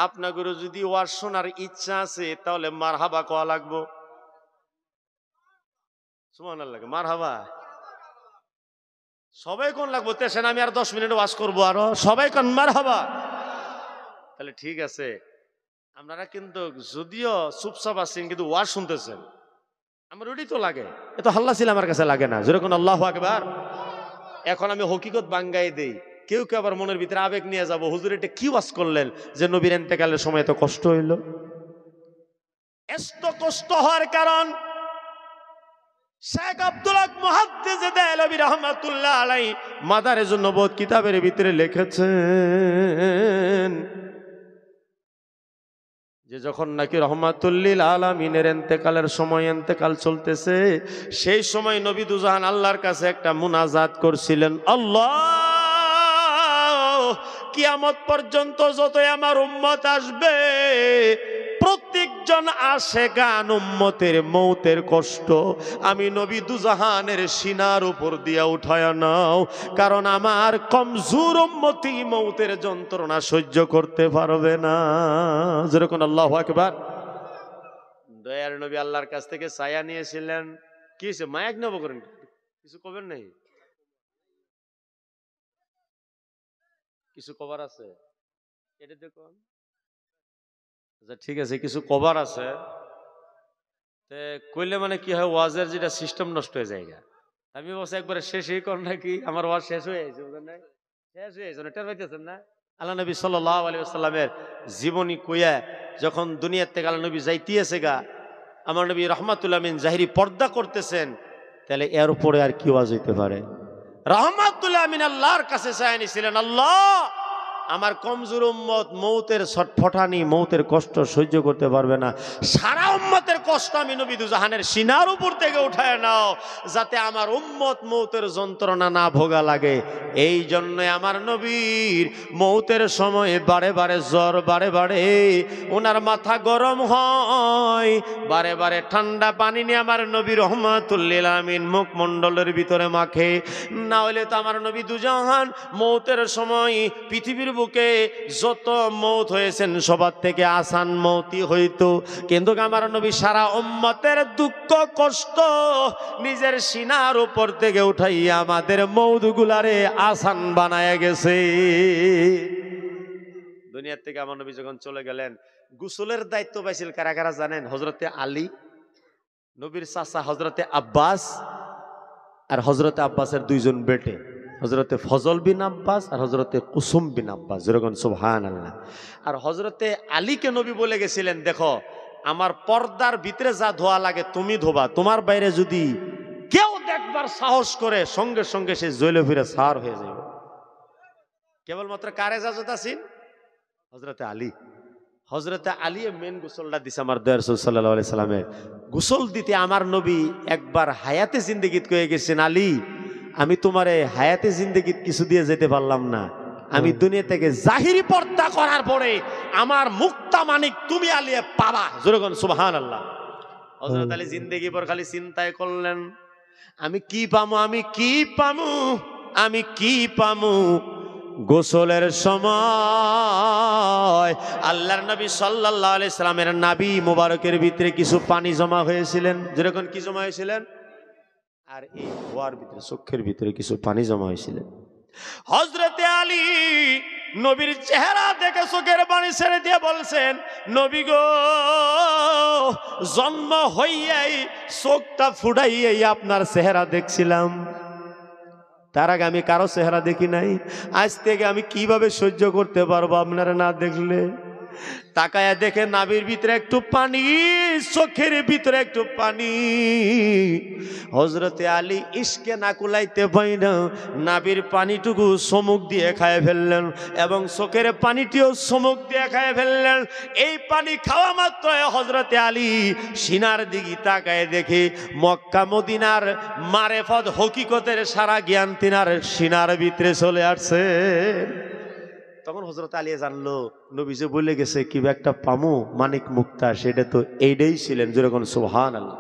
আপনাদের যদি ওয়াজ শোনার ইচ্ছা আছে তাহলে মারহাবা কোয়া লাগবো। সুবহানাল্লাহ, মারহাবা। সবাই কোন লাগবো তেছেন, আমি আর 10 মিনিট ওয়াজ করবো, আরো সবাই কোন মারহাবা। তাহলে ঠিক আছে, আপনারা কিন্তু যদিও চুপচাপ আছেন কিন্তু ওয়াজ শুনতেছেন, আমার ওইটাই তো লাগে। এত হাল্লা ছিল আমার কাছে লাগে না, যেরকম আল্লাহু আকবার। এখন আমি হকিকত বাঙ্গাই দেই, কেউ কেউ আবার মনের ভিতরে আবেগ নিয়ে যাবো, হুজুর এটা কি ওয়াজ করলেন যে নবীর ইন্তেকালের সময় এত কষ্ট হইল। এত কষ্ট হওয়ার কারণ শেখ আব্দুল হক মুহাদ্দিস দেহলভী রাহমাতুল্লাহ আলাইহি মাদারিজুন নবুওয়াত কিতাবের ভিতরে লিখেছেন যে যখন নাকি রহমাতুল্লিল আলামিনের ইন্তেকালের সময়, ইন্তেকাল চলতেছে, সেই সময় নবী দুজাহান আল্লাহর কাছে একটা মুনাজাত করছিলেন, আল্লাহ কিয়ামত পর্যন্ত যতই আমার উম্মত আসবে, প্রত্যেকজন আশেকান উম্মতের মৌতের কষ্ট আমি নবী দুজাহানের সিনার উপর দিয়া উঠায় নাও, কারণ আমার কমজোর উম্মতি মৌতের যন্ত্রণা সহ্য করতে পারবে না। যেরকম আল্লাহু আকবার। দয়ার নবী আল্লাহর কাছ থেকে ছায়া নিয়েছিলেন, কি হয়েছে মায়াক নেব করেন, কিছু কবেন নাই, কিছু কবার আছে এটা দেখুন। আচ্ছা ঠিক আছে, কিছু কভার আছে, কইলে মানে কি হয়, ওয়াজের যেটা সিস্টেম নষ্ট হয়ে যায়। আমি বলছি একবারে শেষই কর নাকি, আমার ওয়াজ শেষ হয়ে গেছে, বুঝলেন না, শেষ হয়ে গেছে, টের পাইতেছেন না। আল্লাহ নবী সাল্লাল্লাহু আলাইহি ওয়াসাল্লামের জীবনী কইয়া যখন দুনিয়ার থেকে আল্লাহ নবী যাইতেছে গা, আমার নবী রাহমাতুল আমিন জাহিরি পর্দা করতেছেন, তাহলে এর উপরে আর কি ওয়াজ হইতে পারে। রাহমাতুল আমিন আল্লাহর কাছে চায় নিছিলেন, আল্লাহ আমার কমজোর উম্মত মৌতের ছটফটানি, মৌতের কষ্ট সহ্য করতে পারবে না, সারা উম্মতের কষ্ট আমি নবী দুজাহানের সিনার উপর থেকে উঠায় নাও, যাতে আমার উম্মত মৌতের যন্ত্রণা না ভোগা লাগে। এই জন্য আমার নবীর মৌতের সময় বারে বারে জ্বর, বারে বারে ওনার মাথা গরম হয়, বারে বারে ঠান্ডা পানি নিয়ে আমার নবী রহমাতুল্লিল আমিন মুখমণ্ডলের ভিতরে মাখে, না হলে তো আমার নবী দুজাহান মৌতের সময় পৃথিবীর বুকে যত মৌত হয়েছেন সবার থেকে আসান মৌতই হইতো, কিন্তু আমার নবী সারা উম্মতের দুঃখ কষ্ট নিজের সিনার উপর থেকে উঠাইয়া আমাদের মৌতগুলারে আসান বানায় গেছে। দুনিয়ার থেকে আমার নবী যখন চলে গেলেন, গোসলের দায়িত্ব পাইছিল কারা কারা জানেন? হযরতে আলী, নবীর চাচা হযরতে আব্বাস, আর হযরতে আব্বাসের দুইজন বেটে, হযরতে ফজল বিন আব্বাস আর হযরতে কুসুম বিন আব্বাস। যেরকম সুবহানাল্লাহ। আর হযরতে আলীকে নবী বলে গেছিলেন, দেখো আমার পর্দার ভিতরে যা ধোয়া লাগে তুমি ধোবা, তোমার বাইরে যদি কেউ দেখবার সাহস করে সঙ্গে সঙ্গে সে জ্বলে ফিরে সার হয়ে যাবে। কেবলমাত্র কার ইজাজত আছেন? হযরতে আলী। হযরতে আলী মেন গোসলটা দিছে আমার দয়ার রাসূল সাল্লাল্লাহু আলাইহি সাল্লামের। গোসল দিতে আমার নবী একবার হায়াতে জিন্দেগিত কয়ে গেছেন, আলী আমি তোমারে হায়াতে জিন্দেগিত কিছু দিয়ে যেতে পারলাম না, আমি দুনিয়া থেকে জাহিরি পর্দা করার পরে আমার মুক্তা মানিক তুমি আলিয়ে পাবা। যেরকম সুবহানাল্লাহ। হযরত আলী জিন্দেগি পর খালি চিন্তায় করলেন, আমি কি পামু, আমি কি পামু, আমি কি পামু। গোসলের সময় আল্লাহর নবী সাল্লাল্লাহু আলাইহি সাল্লামের নাভি মুবারকের ভিতরে কিছু পানি জমা হয়েছিলেন। যেরকম কি জমা হয়েছিলেন? আর এই ধোয়ার ভিতরে, চোখের ভিতরে কিছু পানি জমা হয়েছিলেন। হযরতে আলী নবীর চেহারা দেখে চোখের পানি ছেড়ে দিয়ে বলছেন, নবী গো, জন্ম হইয়াই চোখটা ফুটাইয়াই আপনার চেহারা দেখছিলাম, তার আগে আমি কারো চেহারা দেখি নাই। আজ থেকে আমি কিভাবে সহ্য করতে পারবো আপনারা না দেখলে? তাকায়া দেখে নাভির ভিতরে একটু পানি, চোখের ভিতরে একটু পানি। হযরতে আলী ইশকে না কুলাইতে পাই না, নাভির পানিটুকু চুমুক দিয়ে খায় ফেললেন এবং চোখের পানিটিও চুমুক দিয়ে খায় ফেললেন। এই পানি খাওয়া মাত্র হযরতে আলী সিনার দিকে তাকায় দেখে মক্কা মদিনার মারেফত হকিকতের সারা জ্ঞান তিনার সিনার ভিতরে চলে আসছে। তখন হযরত আলী জানলো নবী যে বলে গেছে কি একটা পামু মানিক মুক্তা, সেটা তো এইটাই ছিলেন। যেরকম সুবহানাল্লাহ।